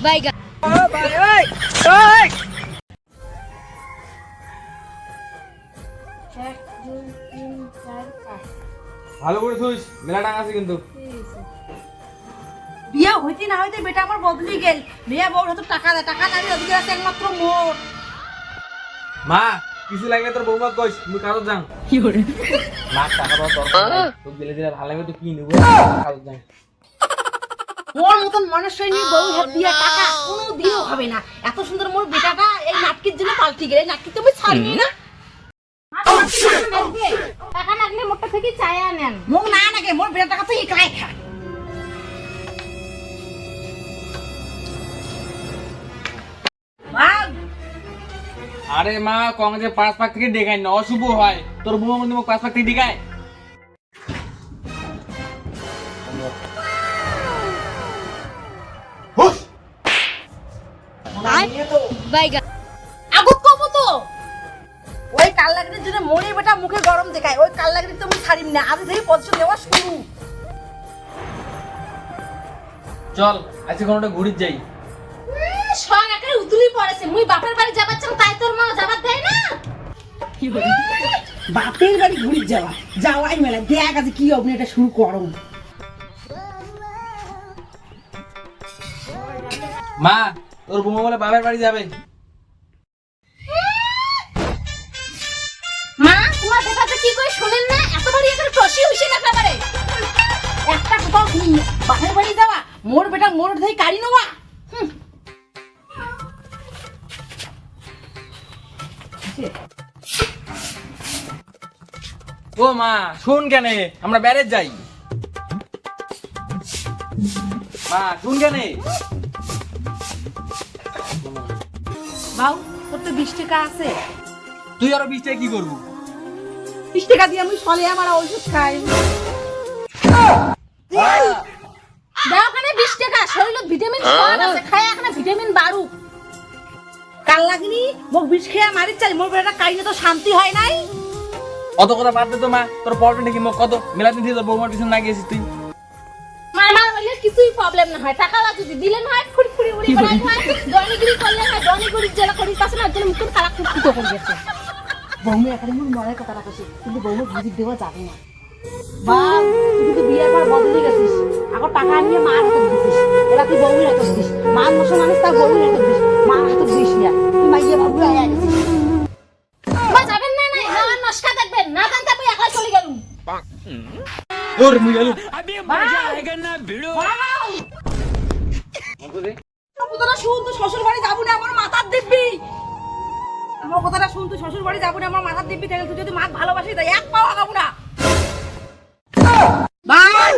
বাইগা ভালো করে থুইস মেলা টাকা আছে কিন্তু বিয়া হইতে না হইতে বেটা আমার বদলি গেল বিয়া বউর হাতে টাকা দেয় টাকা না দিয়ে অধিকার আছে একমাত্র মোর মা কিছু লাগলে তোর বৌমা কইস মুই কাজত যাং কি করে মা টাকা দাও দরকার নাই তো দিলে দিলে ভালো লাগবে তো কি নেব কাজত যাং মোর মতন মানুষের নিয়ে বউ হাত দিয়া টাকা কোনো দিনও হবে না এত সুন্দর মোর বেটাটা এই নাটকির জন্য পাল্টি গেলে নাটকি তুমি ছাড়বি না টাকা লাগলে মোটা থেকে চায়া নেন মুখ না নাকে মোর বেটা টাকা তো একলাই খা ভাগ আরে মা কং যে 5 লাখ থেকে দেখাই না অশুভ হয় তোর বৌমা মধ্যে 5 লাখ থেকে দেখায় হুস বাইগা আগুত কবো তো ওই কাল লাগরির জন্য মরে বেটা মুখে গরম দেখায় ওই কাল লাগরি তো আমি ছাড়িম না আজ থেকে পজিশন দেওয়া শুরু চল আজকে কোনটা ঘুরিত যাই সব একারে উতুলি পড়েছে মুই বাপের বাড়ি যাবার চাম তাই তোর মা যাবার দেয় না বাপের বাড়ি ঘুরি যাওয়া যাওয়াই মেলা দেখ আছে কি অবনি এটা শুরু করো মা তোর বৌমা বলে বাবার বাড়ি যাবে মা তোমার বেটাটা কি করে শুনেন না এত বাড়ি এখানে টসি হইছে না পারে একটা কোথাও শুনি বাপের বাড়ি যাওয়া মোর বেটা মোর ধরে কাড়ি নেওয়া ও মা শুন কেন আমরা ব্যারেজ যাই মা শুন কেন বাউ তোর তো 20 টাকা আছে তুই আরো 20 টাকা কি করবো 20 টাকা দিয়ে আমি সলে আমার ওষুধ খাই দাও ওখানে 20 টাকা শরীরে ভিটামিন কম আছে খায় এখানে ভিটামিন বাড়ু কাল লাগনি মোক বিষ খেয়ে মারি চাই মোর বেটা কাইনে তো শান্তি হয় নাই অত কথা বাদ দে তো মা তোর প্রবলেম নাকি কত মেলাদিন দিয়ে তোর বৌমার পিছনে না গিয়েছিস তুই মার হইলে কিছুই প্রবলেম না হয় টাকা যদি দিলেন হয় ফুরফুরি উড়ি বেড়াই হয় দনিগিরি করলে হয় দনিগিরি জেলা করি পাশে না জন্য মুখ খারাপ ফুটফুটো করে গেছে বৌমা এখন মোর মনের কথা রাখছিস কিন্তু বৌমা বুঝি দেওয়া যাবে না বাপ তুই তো বিয়ের পর বদলে গেছিস এখন টাকা নিয়ে মার হাতে দিছিস এরা তুই বৌমির হাতে দিস মান বসে মানুষ তার বৌমির হাতে দিস মার হাতে দিস না তুই মাইয়ে বাবু আয়া গেছিস মা যাবেন না নাই না নস্কা দেখবেন না জানতে আপনি একলা চলে গেলুম ওর মুই গেল কথাটা শুন তুই শ্বশুর বাড়ি যাবো না আমার মাথার দিব্যি আমার কথাটা শুন তুই শ্বশুর বাড়ি যাবো না আমার মাথার দিব্যি তাহলে তুই যদি মাছ ভালোবাসি তাই এক পাওয়া খাবো না বাই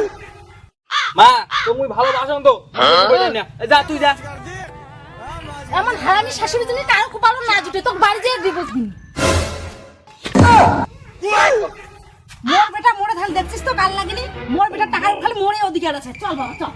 মা তো মুই ভালোবাসম তো যা তুই যা এমন হারামি শাশুড়ি তুমি কারো কুপালো না জুটে তোকে বাড়ি যেয়ে ডিভোর্স দিন মোর বেটা মোরে ধান দেখছিস তো কাল লাগেনি মোর বেটা টাকার খালি মোরে অধিকার আছে চল বাবা চল